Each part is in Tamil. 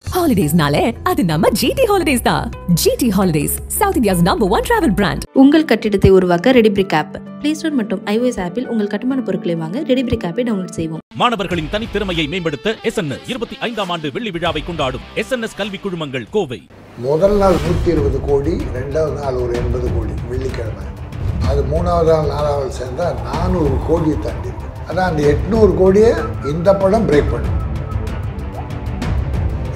Holidays-nale, அது நம்ம GT Holidays தான். GT Holidays, South India's #1 travel brand. உங்கள் கட்டிடத்தை உருவாக்க ரெடிபிரிக் ஆப் Play Store மற்றும் iOS ஆப்பில் உங்கள் கட்டுமான பொருட்களை வாங்க ரெடிபிரிக் ஆப்பை டவுன்லோட் செய்வோம். மாணவர்களின் தனித்திறமையை மேம்படுத்த SNS 25ஆம் ஆண்டு வெள்ளி விழாவை கொண்டாடும் SNS கல்வி குழுமங்கள் கோவை. முதல் நாள் 120 கோடி, ரெண்டாவது நாள் ஒரு 80 கோடி வெள்ளிக்கிழமை. அது மூணாவது நாள் நாலாவது சேர்ந்தா 400 கோடியை தாண்டி. அதான் அந்த 800 கோடியை இந்த படம் பிரேக் பண்ணும்.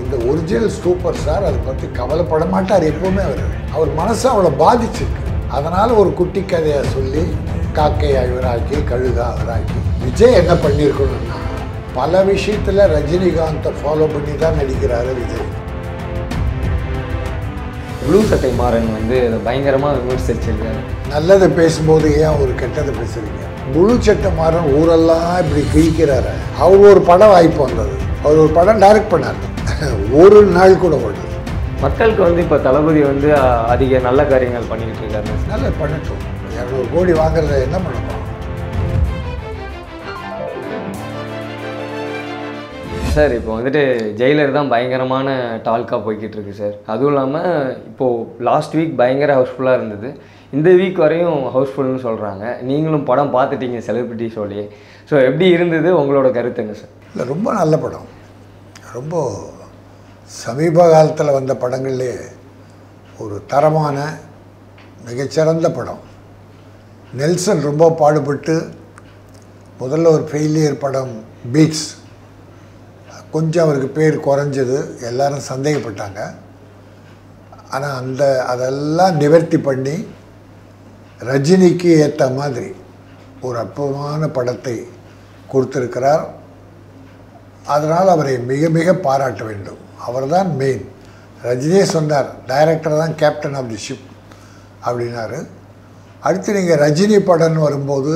இந்த ஒரிஜினல் சூப்பர் ஸ்டார் அதை பற்றி கவலைப்பட மாட்டார் எப்பவுமே. அவர் மனசு அவ்வளோ பாதிச்சிருக்கு. அதனால் ஒரு குட்டி கதையை சொல்லி காக்கையை இவராக்கி கழுகா அவராக்கி. விஜய் என்ன பண்ணியிருக்கணும்னா பல விஷயத்தில் ரஜினிகாந்தை ஃபாலோ பண்ணி தான் நடிக்கிறாரு விஜய். ப்ளூ சட்டை மாறன் வந்து அதை பயங்கரமாக விமர்சிச்சிருக்காரு. நல்லதை பேசும்போது ஏன் ஒரு கெட்டதை பேசுறீங்க? ப்ளூ சட்டை மாறன் ஊரெல்லாம் இப்படி கிழிக்கிறாரு. அவர் ஒரு படம் வாய்ப்பு வந்தது, அவர் ஒரு படம் டைரக்ட் பண்ணார், ஒரு நாள் கூட ஓடுது. மக்களுக்கு வந்து இப்போ தளபதி வந்து அதிக நல்ல காரியங்கள் பண்ணிக்கிட்டு இருக்காரு. நல்லா பண்ணட்டும். 200 கோடி வாங்குறத என்ன பண்ணணும் சார்? இப்போ வந்துட்டு ஜெயிலர் தான் பயங்கரமான டால்காக போய்கிட்டு இருக்கு சார். அதுவும் இல்லாமல் இப்போது லாஸ்ட் வீக் பயங்கர ஹவுஸ்ஃபுல்லாக இருந்தது. இந்த வீக் வரையும் ஹவுஸ்ஃபுல்னு சொல்கிறாங்க. நீங்களும் படம் பார்த்துட்டீங்க செலிபிரிட்டி ஷோலையே. ஸோ எப்படி இருந்தது, உங்களோட கருத்துங்க சார்? இல்லை, ரொம்ப நல்ல படம். ரொம்ப சமீப காலத்தில் வந்த படங்கள்லே ஒரு தரமான மிகச்சிறந்த படம். நெல்சன் ரொம்ப பாடுபட்டு முதல்ல ஒரு ஃபெயிலியர் படம் பீட்ஸ், கொஞ்சம் அவருக்கு பேர் குறைஞ்சது, எல்லாரும் சந்தேகப்பட்டாங்க. ஆனால் அதெல்லாம் நிவர்த்தி பண்ணி ரஜினிக்கு ஏற்ற மாதிரி ஒரு அற்புதமான படத்தை கொடுத்துருக்கிறார். அதனால் அவரை மிக மிக பாராட்ட வேண்டும். அவர் தான் மெயின். ரஜினியே சொன்னார், டைரக்டர் தான் கேப்டன் ஆஃப் தி ஷிப் அப்படின்னாரு. அடுத்து நீங்கள் ரஜினி படம்னு வரும்போது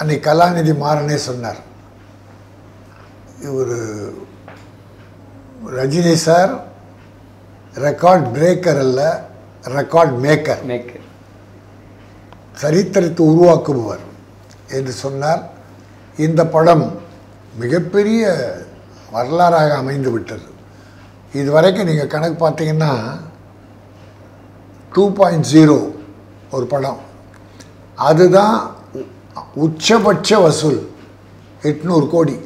அன்னைக்கு கலாநிதி மாறனே சொன்னார், இவர் ரஜினி சார் ரெக்கார்ட் பிரேக்கர் அல்ல, ரெக்கார்ட் மேக்கர், சரித்திரத்தை உருவாக்குபவர் என்று சொன்னார். இந்த படம் மிகப்பெரிய வரலாறாக அமைந்து விட்டது. இது வரைக்கும் நீங்கள் கணக்கு பார்த்தீங்கன்னா 2.0 ஒரு படம், அதுதான் உச்சபட்ச வசூல் 800 கோடி.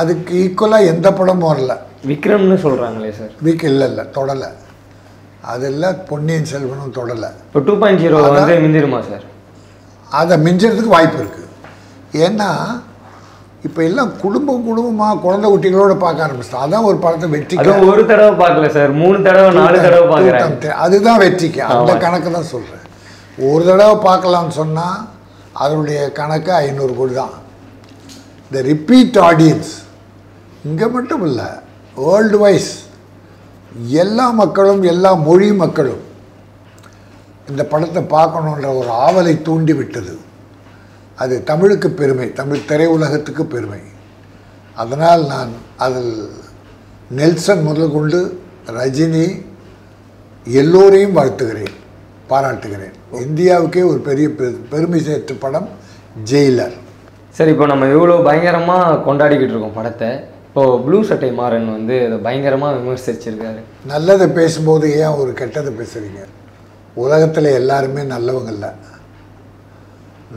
அதுக்கு ஈக்குவலாக எந்த படமும் வரல. விக்ரம்னு சொல்கிறாங்களே சார்? இல்லை தொடலை. அதெல்லாம் பொன்னியின் செல்வனும் தொடலை. இப்போ 2.0 வந்து மிஞ்சிருமா சார்? அதை மிஞ்சுறதுக்கு வாய்ப்பு இருக்குது. ஏன்னா இப்போ எல்லாம் குடும்பமாக குழந்தை குட்டிகளோடு பார்க்க ஆரம்பிச்சிட்டோம். அதான் ஒரு படத்தை வெற்றிக்கு. ஒரு தடவை பார்க்கல சார், 3 தடவை 4 தடவை பார்க்குறேன். அதுதான் வெற்றிக்கு. அந்த கணக்கு தான் சொல்கிறேன். ஒரு தடவை பார்க்கலாம்னு சொன்னால் அதனுடைய கணக்கு 500 கோடி தான். இந்த ரிப்பீட் ஆடியன்ஸ் இங்கே மட்டும் இல்லை, வேர்ல்டு வைஸ் எல்லா மக்களும், எல்லா மொழி மக்களும் இந்த படத்தை பார்க்கணுன்ற ஒரு ஆவலை தூண்டி விட்டது. அது தமிழுக்கு பெருமை, தமிழ் திரையுலகத்துக்கு பெருமை. அதனால் நான் அதில் நெல்சன் முதல் கொண்டு ரஜினி எல்லோரையும் வாழ்த்துகிறேன், பாராட்டுகிறேன். இந்தியாவுக்கே ஒரு பெரிய பெருமை சேர்த்த படம் ஜெயிலர். சரி, இப்போ நம்ம இவ்வளோ பயங்கரமாக கொண்டாடிக்கிட்டு இருக்கோம் படத்தை. இப்போது ப்ளூ சட்டை மாறன் வந்து அதை பயங்கரமாக விமர்சிச்சிருக்காரு. நல்லதை பேசும்போது ஏன் ஒரு கெட்டதை பேசுகிறீங்க? உலகத்தில் எல்லாருமே நல்லவங்க இல்லை.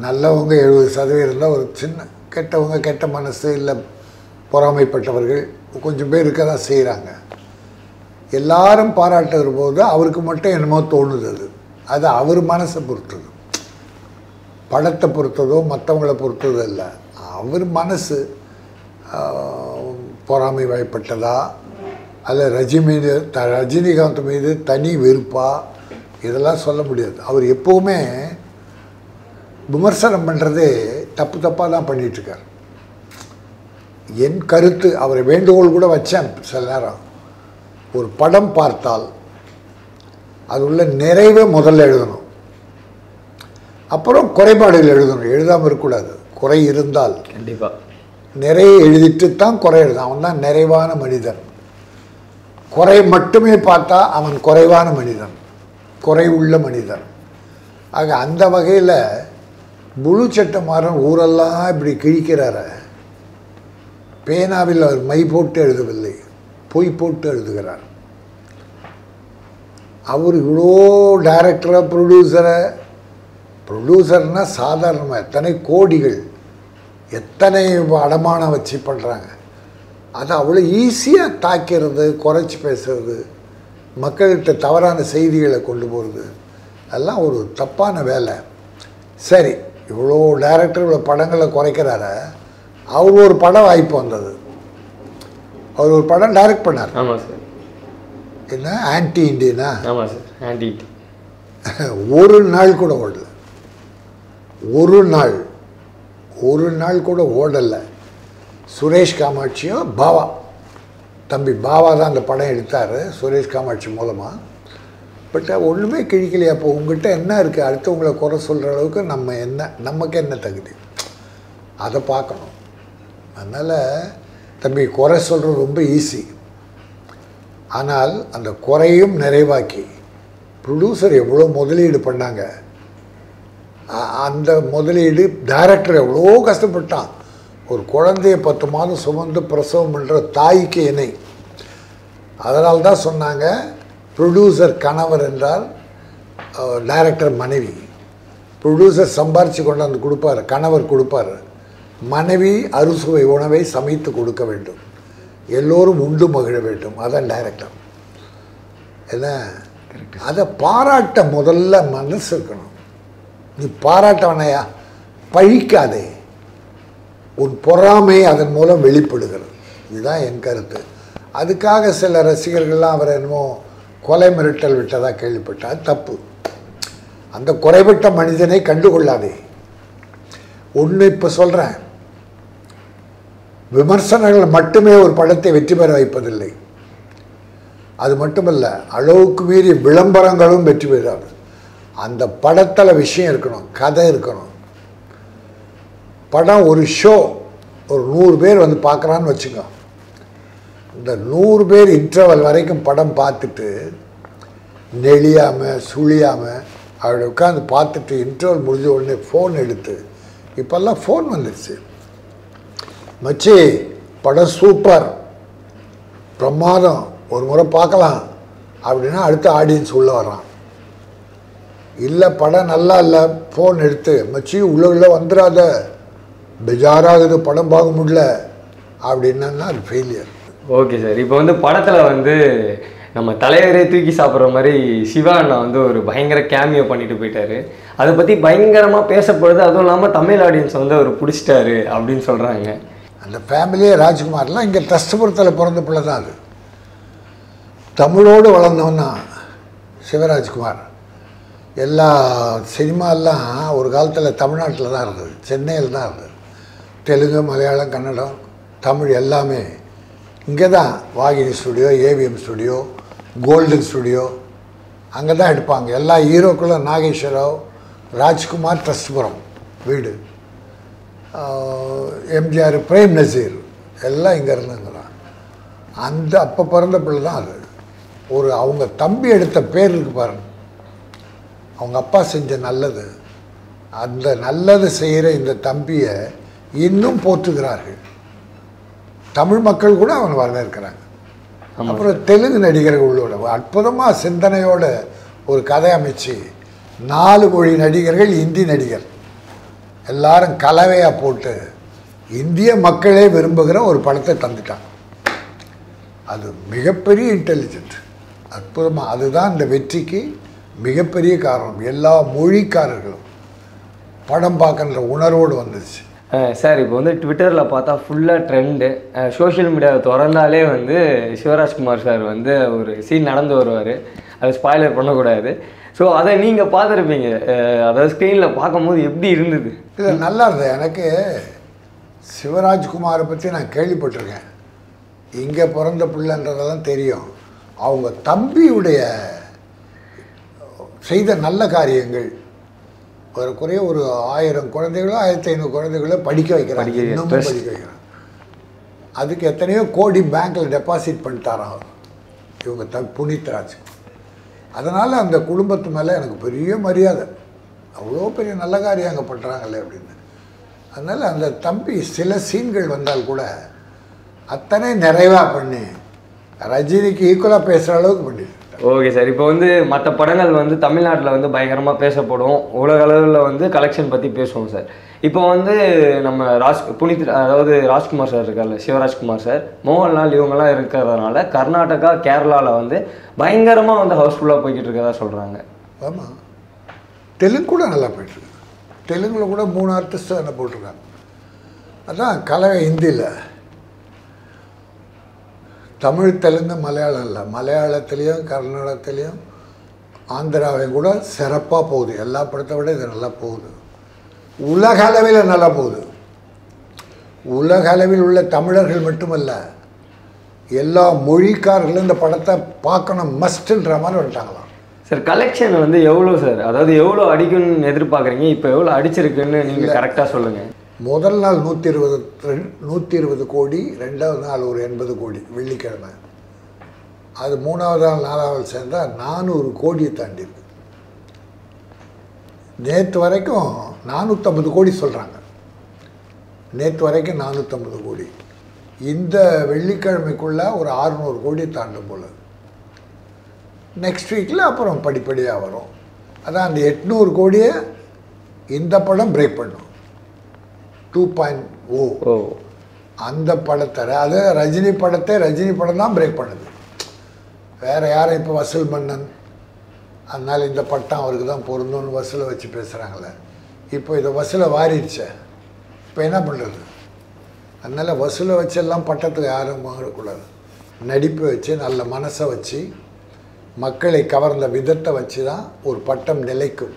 நல்லவங்க 70% இருந்தால் ஒரு சின்ன கெட்டவங்க, கெட்ட மனசு இல்லை பொறாமைப்பட்டவர்கள் கொஞ்சம் பேர் இருக்க தான் செய்கிறாங்க. எல்லாரும் பாராட்டுகிற போது அவருக்கு மட்டும் என்னமோ தோணுது. அது அவர் மனசை பொறுத்தது, படத்தை பொறுத்ததோ மற்றவங்கள பொறுத்ததோ இல்லை. அவர் மனசு பொறாமை வாய்ப்பட்டதா, அல்ல ரஜினிகாந்த் மீது தனி வெறுப்பா, இதெல்லாம் சொல்ல முடியாது. அவர் எப்போவுமே விமர்சனம் பண்ணுறதே தப்பாக தான் பண்ணிகிட்ருக்கார். என் கருத்து, அவரை வேண்டுகோள் கூட வச்சேன் சில நேரம், ஒரு படம் பார்த்தால் அது உள்ள நிறைவே முதல்ல எழுதணும், அப்புறம் குறைபாடுகள் எழுதணும். எழுதாமல் இருக்கக்கூடாது. குறை இருந்தால் கண்டிப்பாக நிறைய எழுதிட்டு தான் குறை எழுதும். அவன் தான் நிறைவான மனிதன். குறை மட்டுமே பார்த்தா அவன் குறைவான மனிதன், குறை உள்ள மனிதன். ஆக அந்த வகையில் ப்ளூ சட்டை மாறன் ஊரெல்லாம் இப்படி கிழிக்கிறார, பேனாவில் அவர் மை போட்டு எழுதவில்லை, பொய் போட்டு எழுதுகிறார். அவர் இவ்வளோ டைரக்டரை ப்ரொடியூசர்னால் சாதாரணமாக எத்தனை கோடிகள் எத்தனை அடமானம் வச்சு பண்ணுறாங்க. அதை அவ்வளோ ஈஸியாக தாக்கிறது, குறைச்சி பேசுறது, மக்கள்கிட்ட தவறான செய்திகளை கொண்டு போகிறது, அதெல்லாம் ஒரு தப்பான வேலை. சரி, இவ்வளோ டைரக்டர் இவ்வளோ படங்களை குறைக்கிறார, அவர் ஒரு படம் வாய்ப்பு வந்தது, அவர் ஒரு படம் டைரக்ட் பண்ணார். ஆமாம் சார். என்ன ஆன்டி இண்டியனா? ஆமாம் சார், ஆன்டி. ஒரு நாள் கூட ஓடல, ஒரு நாள் கூட ஓடலை. சுரேஷ் காமாட்சியும் பாவா, தம்பி பாவா தான் அந்த படம் எடுத்தார் சுரேஷ் காமாட்சி மூலமாக. பட் ஒன்றுமே கிழிக்கலையா? அப்போ உங்கள்கிட்ட என்ன இருக்குது? அடுத்தவங்களை குறை சொல்கிற அளவுக்கு நமக்கு என்ன தகுதி? அதை பார்க்கணும். அதனால் தம்பி குறை சொல்கிறது ரொம்ப ஈஸி. ஆனால் அந்த குறையும் நிறைவாக்கி ப்ரொடியூசர் எவ்வளோ முதலீடு பண்ணாங்க, அந்த முதலீடு டைரக்டர் எவ்வளோ கஷ்டப்பட்டான். ஒரு குழந்தைய 10 மாதம் சுமந்து பிரசவம் பண்ணுற தாய்க்கு இணை. அதனால தான் சொன்னாங்க ப்ரொடியூசர் கணவர் என்றால் டைரக்டர் மனைவி. ப்ரொடியூசர் சம்பாரித்து கொண்டாந்து கொடுப்பார், கணவர் கொடுப்பார். மனைவி அறுசுவை உணவை சமைத்து கொடுக்க வேண்டும், எல்லோரும் உண்டு மகிழ வேண்டும். அதான் டைரக்டர். என்ன, அதை பாராட்ட முதல்ல மனசு இருக்கணும். நீ பாராட்டவனையா, பழிக்காதே, உன் பொறாமை அதன் மூலம் வெளிப்படுகிறது. இதுதான் என் கருத்து. அதுக்காக சில ரசிகர்கள்லாம் அவரை என்னமோ கொலை மிரட்டல் விட்டதாக கேள்விப்பட்டால் தப்பு. அந்த குறைபட்ட மனிதனை கண்டுகொள்ளாதே. ஒன்று இப்போ சொல்கிறேன், விமர்சனங்கள் மட்டுமே ஒரு படத்தை வெற்றி பெற வைப்பதில்லை. அது மட்டுமல்ல, அளவுக்கு மீறி விளம்பரங்களும் வெற்றி பெறாது. அந்த படத்தில் விஷயம் இருக்கணும், கதை இருக்கணும். படம் ஒரு ஷோ, ஒரு 100 பேர் வந்து பார்க்குறான்னு வச்சுக்கோ. இந்த 100 பேர் இன்டர்வல் வரைக்கும் படம் பார்த்துட்டு நெளியாமல் சுழியாமல் அவளை உட்காந்து பார்த்துட்டு இன்டர்வல் முடிஞ்ச உடனே ஃபோன் எடுத்து, இப்போல்லாம் ஃபோன் வந்துடுச்சு, மச்சி படம் சூப்பர் பிரமாதம் ஒரு முறை பார்க்கலாம் அப்படின்னா அடுத்த ஆடியன்ஸ் உள்ளே வர்றான். இல்லை படம் நல்லா இல்லை, ஃபோன் எடுத்து மச்சி உள்ளே வந்துடாத, பெஜாராகுது, படம் பார்க்க முடியல அப்படின்னா அது ஃபெயிலியர். Okay sir. இப்போ வந்து படத்தில் வந்து நம்ம தலைவரே தூக்கி சாப்பிட்ற மாதிரி சிவா அண்ணா வந்து ஒரு பயங்கர கேமியோ பண்ணிட்டு போயிட்டாரு. அதை பற்றி பயங்கரமாக பேசப்படுது. அதுவும் இல்லாமல் தமிழ் ஆடியன்ஸ் வந்து அவர் பிடிச்சிட்டாரு அப்படின்னு சொல்கிறாங்க. அந்த ஃபேமிலியே ராஜ்குமார்லாம் இங்கே தஸ்தபுரத்தில் பிறந்த பிள்ளை தான். அது தமிழோடு வளர்ந்தவன்னா சிவராஜ்குமார். எல்லா சினிமாலாம் ஒரு காலத்தில் தமிழ்நாட்டில் தான் இருந்தது, சென்னையில் தான் இருந்தது. தெலுங்கு, மலையாளம், கன்னடம், தமிழ் எல்லாமே இங்கே தான். Vahini studio, AVM studio, golden studio அங்கே தான் எடுப்பாங்க. எல்லா ஹீரோக்களும் நாகேஸ்வரராவ், ராஜ்குமார், ட்ரஸ்ட்புரம் வீடு, எம்ஜிஆர், பிரேம் நசீர் எல்லாம் இங்கே இருந்துங்கிறான். அந்த அப்போ பிறந்த பிள்ளை தான் அது. ஒரு அவங்க தம்பி எடுத்த பேர் இருக்கு பாருங்க, அவங்க அப்பா செஞ்ச நல்லது, அந்த நல்லது செய்கிற இந்த தம்பியை இன்னும் போற்றுகிறார்கள். தமிழ் மக்கள் கூட அவனை வரவேற்கிறாங்க. அப்புறம் தெலுங்கு நடிகர்கள் உள்ளோட அற்புதமாக சிந்தனையோட ஒரு கதை அமைச்சு 4 மொழி நடிகர்கள், இந்தி நடிகர் எல்லாரும் கலவையாக போட்டு இந்திய மக்களே விரும்புகிற ஒரு படத்தை தந்துட்டாங்க. அது மிகப்பெரிய இன்டெலிஜென்ட், அற்புதமாக. அதுதான் இந்த வெற்றிக்கு மிகப்பெரிய காரணம். எல்லா மொழிக்காரர்களும் படம் பார்க்கின்ற உணர்வோடு வந்துச்சு. சார், இப்போ வந்து ட்விட்டரில் பார்த்தா ஃபுல்லாக ட்ரெண்டு. சோஷியல் மீடியாவை திறந்தாலே வந்து சிவராஜ்குமார் சார் வந்து ஒரு சீன் நடந்து வருவார், அதை ஸ்பாய்லர் பண்ணக்கூடாது. ஸோ அதை நீங்கள் பார்த்துருப்பீங்க, அதாவது ஸ்க்ரீனில் பார்க்கும்போது எப்படி இருந்தது? இல்லை, நல்லா இருந்தது. எனக்கு சிவராஜ்குமாரை பற்றி நான் கேள்விப்பட்டிருக்கேன், இங்கே பிறந்த பிள்ளைன்றதெல்லாம் தெரியும். அவங்க தம்பியுடைய செய்த நல்ல காரியங்கள், ஒரு குறைய ஒரு 1000 குழந்தைகளோ 1500 குழந்தைகளோ படிக்க வைக்கிறாங்க, இன்னமும் படிக்க வைக்கிறாங்க. அதுக்கு எத்தனையோ கோடி பேங்க்கில் டெபாசிட் பண்ணிட்டாராம் இவங்க புனித்ராஜ். அதனால் அந்த குடும்பத்து மேலே எனக்கு பெரிய மரியாதை. அவ்வளோ பெரிய நல்ல காரியம் அங்கே பண்ணுறாங்களே அப்படின்னு. அதனால் அந்த தம்பி சில சீன்கள் வந்தால் கூட அத்தனை நிறைவாக பண்ணி ரஜினிக்கு ஈக்குவலாக பேசுகிற அளவுக்கு பண்ணியிருக்காரு. Okay sir. இப்போ வந்து மற்ற படங்கள் வந்து தமிழ்நாட்டில் வந்து பயங்கரமாக பேசப்படும், உலக அளவில் வந்து கலெக்ஷன் பற்றி பேசுவோம் சார். இப்போ வந்து நம்ம புனித் அதாவது ராஜ்குமார் சார் இருக்கார்ல, சிவராஜ்குமார் சார், மோகன்லால் இவங்கெல்லாம் இருக்கிறதுனால கர்நாடகா கேரளாவில் வந்து பயங்கரமாக வந்து ஹவுஸ்ஃபுல்லாக போய்கிட்டு இருக்கதா சொல்கிறாங்க. ஆமாம், தெலுங்கு கூட நல்லா போயிட்டுருக்கு. தெலுங்கில் கூட 3 ஆர்டிஸ்ட்டு என்ன போட்டிருக்காங்க. அதான் கலவை. ஹிந்தியில் தமிழ், தெலுங்கு, மலையாளம் இல்லை, மலையாளத்துலேயும் கர்நாடகத்துலேயும் ஆந்திராவையும் கூட சிறப்பாக போகுது. எல்லா படத்தை விட இது நல்லா போகுது. உலக அளவில் நல்லா போகுது. உலக அளவில் உள்ள தமிழர்கள் மட்டுமல்ல, எல்லா மொழிக்காரர்களும் இந்த படத்தை பார்க்கணும் மஸ்ட்ன்ற மாதிரி வந்துட்டாங்களாம். சார் கலெக்ஷன் வந்து எவ்வளோ சார், அதாவது எவ்வளோ அடிக்குன்னு எதிர்பார்க்குறீங்க, இப்போ எவ்வளோ அடிச்சிருக்குன்னு நீங்கள் கரெக்டாக சொல்லுங்கள். முதல் நாள் 120 கோடி, 2வது நாள் ஒரு 80 கோடி வெள்ளிக்கிழமை. அது 3வது நாள் 4வது சேர்ந்தால் 400 கோடியை தாண்டிருக்கு. நேற்று வரைக்கும் 450 கோடி சொல்கிறாங்க. நேற்று வரைக்கும் 450 கோடி. இந்த வெள்ளிக்கிழமைக்குள்ளே ஒரு 600 கோடி தாண்டும் போல். நெக்ஸ்ட் வீக்கில் அப்புறம் படிப்படியாக வரும். அதான் அந்த 800 கோடியை இந்த படம் பிரேக் பண்ணும். 2.0 அந்த படத்தை, அது ரஜினி படத்தை ரஜினி படம் தான் பிரேக் பண்ணுது. வேறு யாரும் இப்போ வசூல் மன்னன், அதனால் இந்த பட்டம் அவருக்கு தான் பொருந்தும்னு வசூலை வச்சு பேசுகிறாங்களே. இப்போ இதை வசூலை வாரிடுச்சே, இப்போ என்ன பண்ணுறது? அதனால் வசூலை வச்செல்லாம் பட்டத்துக்கு யாரும் வாங்கக்கூடாது. நடிப்பு வச்சு, நல்ல மனசை வச்சு, மக்களை கவர்ந்த விதத்தை வச்சு தான் ஒரு பட்டம் நிலைக்கும்.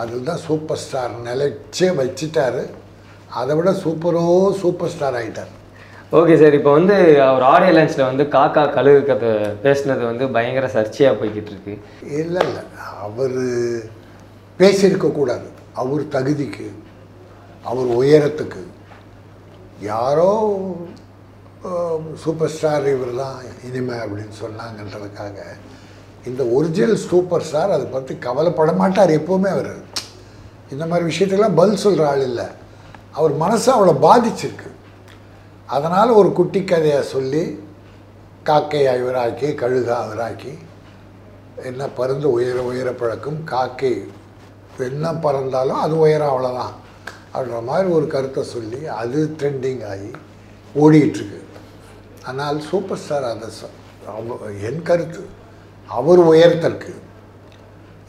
அதில் தான் சூப்பர் ஸ்டார் நிலைச்சே வச்சுட்டாரு. அதை விட சூப்பர் ஸ்டார் ஆகிட்டார். Okay sir. இப்போ வந்து அவர் ஆடியோ லான்ச்சில் வந்து காக்கா கழுகு கதை பேசினது வந்து பயங்கர சர்ச்சையாக போய்கிட்டு இருக்கு. இல்லை, அவர் பேசியிருக்கக்கூடாது. அவர் தகுதிக்கு, அவர் உயரத்துக்கு யாரோ சூப்பர் ஸ்டார் இவர் தான் இனிமே அப்படின்னு சொன்னாங்கன்றதுக்காக இந்த ஒரிஜினல் சூப்பர் ஸ்டார் அதை பற்றி கவலைப்பட மாட்டார் எப்போவுமே. அவர் இந்த மாதிரி விஷயத்துக்கெல்லாம் பதில் சொல்கிற ஆள் இல்லை. அவர் மனசை அவ்வளோ பாதிச்சிருக்கு. அதனால் ஒரு குட்டி கதையை சொல்லி காக்கை இவராக்கி, கழுகா அவராக்கி, என்ன பறந்து உயர பழக்கும், காக்கை என்ன பறந்தாலும் அது உயரம் அவ்வளோதான் அப்படின்ற மாதிரி ஒரு கருத்தை சொல்லி அது ட்ரெண்டிங் ஆகி ஓடிக்கிட்டுருக்கு. ஆனால் சூப்பர் ஸ்டார் அதை என் கருத்து, அவர் உயரத்திற்கு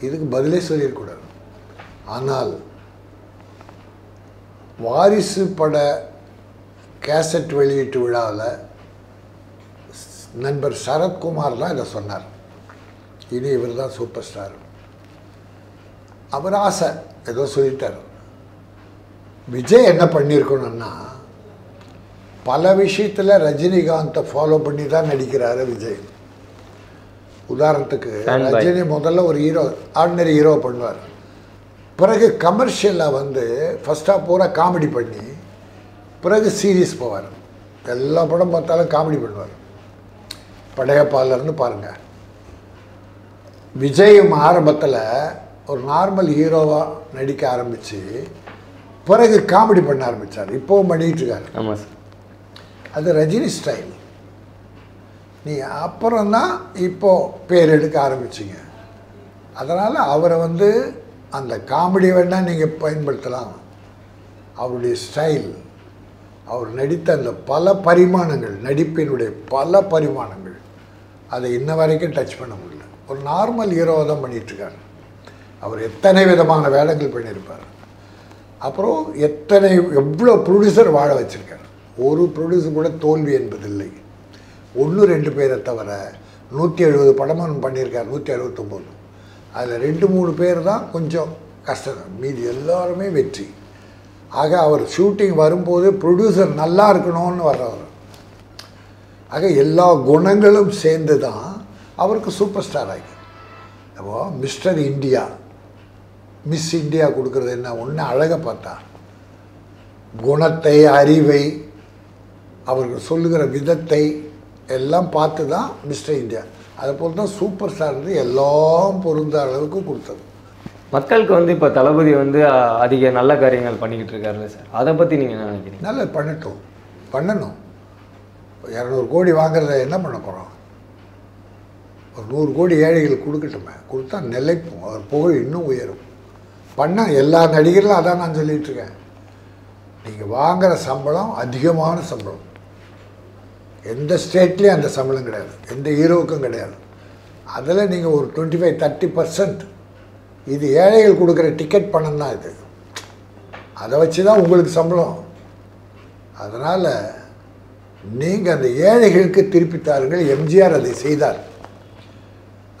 இதுக்கு பதிலே சொல்லிடக்கூடாது. ஆனால் வாரிசு பட கேசட் வெளியீட்டு விழாவில் நண்பர் சரத்குமார் தான் இதை சொன்னார். இனி இவர் தான் சூப்பர் ஸ்டார். அவர் ஆசை ஏதோ சொல்லிட்டார். விஜய் என்ன பண்ணியிருக்கணும்னா, பல விஷயத்தில் ரஜினிகாந்தை ஃபாலோ பண்ணி தான் நடிக்கிறாரு விஜய். உதாரணத்துக்கு ரஜினி முதல்ல ஒரு ஆர்டினரி ஹீரோ பண்ணுவார். பிறகு கமர்ஷியலாக வந்து ஃபஸ்ட்டாக பூரா காமெடி பண்ணி பிறகு சீரியஸ் போவார். எல்லா படம் பார்த்தாலும் காமெடி பண்ணுவார். படையப்பாலேருந்து பாருங்கள். விஜயும் ஆரம்பத்தில் ஒரு நார்மல் ஹீரோவாக நடிக்க ஆரம்பித்து பிறகு காமெடி பண்ண ஆரம்பித்தார். இப்போவும் பண்ணிகிட்ருக்காரு. ஆமாம் சார். அது ரஜினி ஸ்டைல். நீ அப்புறம்தான் இப்போது பேர் எடுக்க ஆரம்பிச்சிங்க. அதனால் அவரை வந்து அந்த காமெடி வேணால் நீங்கள் பயன்படுத்தலாம். அவருடைய ஸ்டைல், அவர் நடித்த அந்த பல பரிமாணங்கள், நடிப்பினுடைய பல பரிமாணங்கள், அதை இன்ன வரைக்கும் டச் பண்ண முடியல. ஒரு நார்மல் ஹீரோவை தான் பண்ணிகிட்ருக்காரு. அவர் எத்தனை விதமான வேடங்கள் பண்ணியிருப்பார். அப்புறம் எவ்வளோ ப்ரொடியூசர் வாழ வச்சுருக்கார். ஒரு ப்ரொடியூசர் கூட தோல்வி என்பதில்லை. 1-2 பேரை தவிர 170 படமும் பண்ணியிருக்கார். 169. அதில் 2-3 பேர் தான் கொஞ்சம் கஷ்டம், மீதி எல்லாருமே வெற்றி. ஆக அவர் ஷூட்டிங் வரும்போது ப்ரொடியூசர் நல்லா இருக்கணும்னு வர்றவர். ஆக எல்லா குணங்களும் சேர்ந்து தான் அவருக்கு சூப்பர் ஸ்டார் ஆகி. அப்போ மிஸ்டர் இந்தியா, மிஸ் இந்தியா கொடுக்குறது என்ன? ஒன்று அழகை பார்த்தா, குணத்தை, அறிவை, அவர்கள் சொல்லுகிற விதத்தை எல்லாம் பார்த்து தான் மிஸ்டர் இந்தியா. அதை போல் தான் சூப்பர் ஸ்டார் வந்து எல்லாம் பொருந்த அளவுக்கு கொடுத்தது. மக்களுக்கு வந்து இப்போ தளபதி வந்து அதிக நல்ல காரியங்கள் பண்ணிக்கிட்டு இருக்காருல்ல சார், அதை பற்றி நீங்கள் என்ன நினைக்கிறீங்க? நல்லா பண்ணணும். 200 கோடி வாங்குறத என்ன பண்ண போகிறோம்? ஒரு 100 கோடி ஏழைகளுக்கு கொடுக்கட்டுமே, கொடுத்தா நிலைப்போம், அவர் புகழ் இன்னும் உயரும். பண்ணால் எல்லா நடிகர்களும் அதான் நான் சொல்லிகிட்ருக்கேன். நீங்கள் வாங்குகிற சம்பளம் அதிகமான சம்பளம், எந்த ஸ்டேட்லேயும் அந்த சம்பளம் கிடையாது, எந்த ஹீரோவுக்கும் கிடையாது. அதில் நீங்கள் ஒரு 25-30% இது ஏழைகள் கொடுக்குற டிக்கெட் பணம் தான் இது. அதை வச்சு தான் உங்களுக்கு சம்பளம். அதனால் நீங்கள் அந்த ஏழைகளுக்கு திருப்பி தாருங்கள். எம்ஜிஆர் அதை செய்தார்.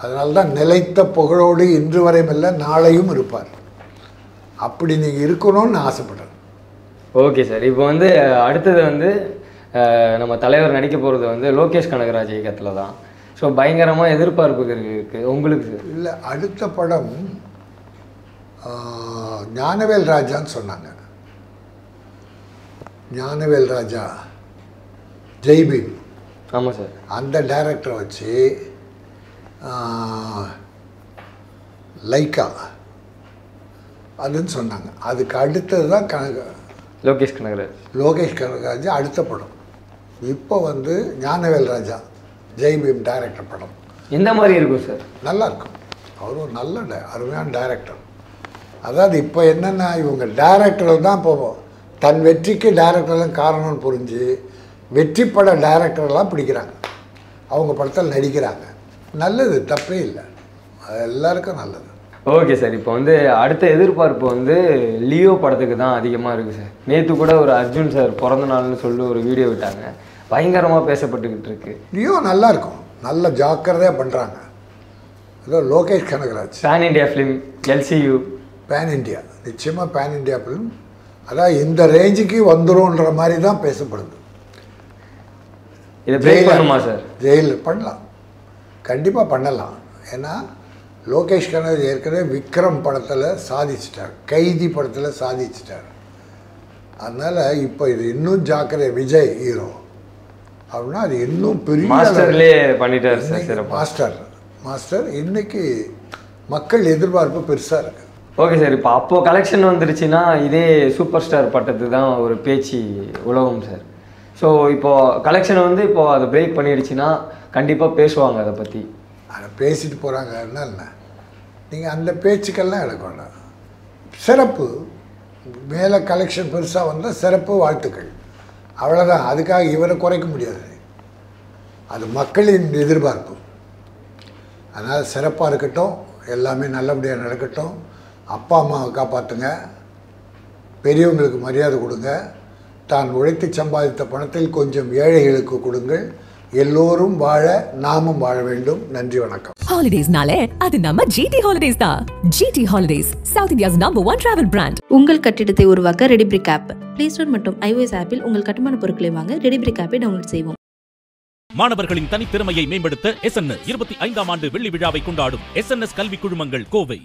அதனால தான் நிலைத்த புகழோடு இன்று வரையுமில்லை நாளையும் இருப்பார். அப்படி நீங்கள் இருக்கணும்னு நான் ஆசைப்படுறேன். Okay sir. இப்போ வந்து அடுத்தது வந்து நம்ம தலைவர் நடிக்க போகிறது வந்து லோகேஷ் கனகராஜ் இயக்கத்தில் தான். ஸோ பயங்கரமாக எதிர்பார்ப்புகள் இருக்குது உங்களுக்கு? இல்லை, அடுத்த படம் ஞானவேல் ராஜான்னு சொன்னாங்க. ஞானவேல் ராஜா, ஜெய்பீம். ஆமாம் சார். அந்த டைரக்டரை வச்சு லைக்கா அதுன்னு சொன்னாங்க. அதுக்கு அடுத்தது தான் லோகேஷ் கனகராஜ் அடுத்த படம். இப்போ வந்து ஞானவேல் ராஜா, ஜெய்பீம் டைரக்டர் படம். எந்த மாதிரி இருக்கும் சார்? நல்லாயிருக்கும். அவரும் நல்ல அருமையான டைரக்டர். அதாவது இப்போ என்னென்னா, இவங்க டைரக்டர்கள் தான் போவோம் தன் வெற்றிக்கு டைரக்டர்லாம் காரணம்னு புரிஞ்சு வெற்றி பட டைரக்டர்லாம் பிடிக்கிறாங்க, அவங்க படத்தில் நடிக்கிறாங்க. நல்லது, தப்பே இல்லை, அது எல்லாருக்கும் நல்லது. Okay sir. இப்போ வந்து அடுத்த எதிர்பார்ப்பு வந்து லியோ படத்துக்கு தான் அதிகமாக இருக்குது சார். நேற்று கூட ஒரு அர்ஜுன் சார் பிறந்த நாள்னு சொல்லி ஒரு வீடியோ விட்டாங்க, பயங்கரமாக பேசப்பட்டுக்கிட்டு இருக்கு. லியோ நல்லாயிருக்கும், நல்ல ஜாக்கிரதையாக பண்ணுறாங்க. ஏதோ Lokesh Kanagaraj pan India film, LCU pan India, நிச்சயமாக பேன் இண்டியா ஃபிலிம். அதான் இந்த ரேஞ்சுக்கு வந்துரும்ன்ற மாதிரி தான் பேசப்படுது. இதை பிரேக் பண்ணுமா சார்? ஜெயில் பண்ணலாம், கண்டிப்பாக பண்ணலாம். ஏன்னா லோகேஷ் கனகராஜ் ஏற்கனவே விக்ரம் படத்தில் சாதிச்சிட்டார், கைதி படத்தில் சாதிச்சிட்டார். அதனால் இப்போ இது இன்னும் ஜாக்கிரதை. விஜய் ஹீரோ அப்படின்னா அது இன்னும் பெரிய மாஸ்டர்லேயே பண்ணிட்டார் சார். மாஸ்டர் இன்னைக்கு மக்கள் எதிர்பார்ப்பு பெருசாக இருக்குது. Okay sir. இப்போ அப்போது கலெக்ஷன் வந்துருச்சுன்னா இதே சூப்பர் ஸ்டார் பட்டத்து தான் ஒரு பேச்சு உலகம் சார். ஸோ இப்போது கலெக்ஷனை வந்து இப்போது அதை பிரேக் பண்ணிடுச்சுன்னா கண்டிப்பாக பேசுவாங்க அதை பற்றி. அதை பேசிட்டு போகிறாங்க. என்ன நீங்கள் அந்த பேச்சுக்கெல்லாம் எடுக்க வேண்டாம். சிறப்பு மேலே கலெக்ஷன் பெருசாக வந்தால் சிறப்பு, வாழ்த்துக்கள், அவ்வளோதான். அதுக்காக இவரை குறைக்க முடியாது, அது மக்களின் எதிர்பார்ப்பு. அதனால் சிறப்பாக இருக்கட்டும், எல்லாமே நல்லபடியாக நடக்கட்டும். அப்பா அம்மாவை காப்பாற்றுங்க, பெரியவங்களுக்கு மரியாதை கொடுங்க, தான் உழைத்து சம்பாதித்த பணத்தில் கொஞ்சம் ஏழைகளுக்கு கொடுங்கள். எல்லோரும் வாழ நாமும் வாழ வேண்டும். நன்றி, வணக்கம். ஹாலிடேஸ்னாலே அது நம்ம GT Holidays தான். GT Holidays, South India's #1 travel brand. உங்கள் கட்டிடத்தை உருவாக்க ரெடிபிரிக் ஆப் பிளே ஸ்டோர் மற்றும் iOS ஆப்பில் உங்கள் கட்டுமான பொருட்களை வாங்க ரெடிபிரிக் ஆப்பை டவுன்லோட் செய்வோம். மாணவர்களின் தனித்திறமையை மேம்படுத்த SN 25ஆம் ஆண்டு வெள்ளி விழாவை கொண்டாடும் SNS கல்வி குழுமங்கள் கோவை.